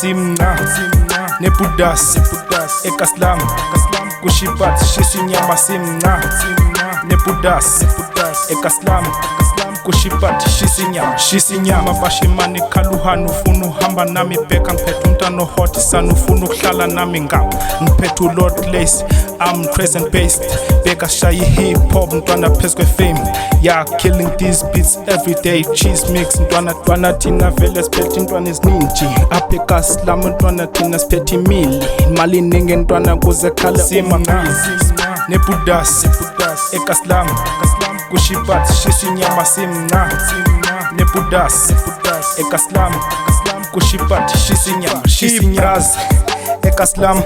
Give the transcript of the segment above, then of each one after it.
simna nebudas ekaslam kushibat shisinyama simna nebudas ekaslam kushibat shisinyama bashimani khaluhanu ufuna uhamba nami bheka ngiphethe umntana hot sana ufuna ukuhlala nami ngapha ngiphethe uLord Lace I'm present based bheka shayi hip hop mntwana phezu kwe-fame yeah killing these beats every day cheese mix mntwana thina vele siphethe intwana ezininji apha eKaslam mntwana thina siphethe imali iningi mntwana kuze khala simna nebudas eKaslam kushibat shisinyama simna nebudas ekaslam kushibat shisinyama ekaslam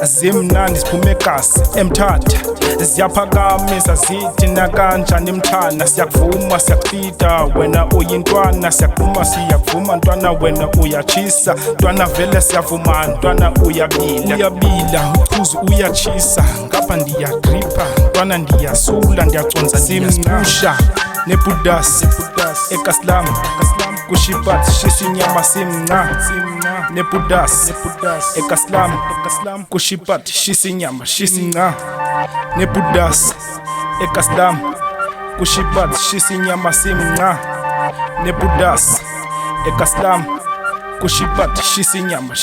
zimnandi siphume eGasi eMthatha ziyaphakamisa zithi nakanjani mthana siyakuvuma siyakufida wena uyintwana siyaqhuma siyakuvuma ntwana wena uyachisa ntwana vele siyavuma ntwana uyabila uchuzu uyachisa ngapha ndiyagripha ntwana ndiyasula ndiyaconza simnusha nebudas eKaslam kushibat shisinyama simna nebudas eKaslam kushibat shisinyama nebudas eKaslam kushibat shisinyama simna nebudas eKaslam kushibat shisinyama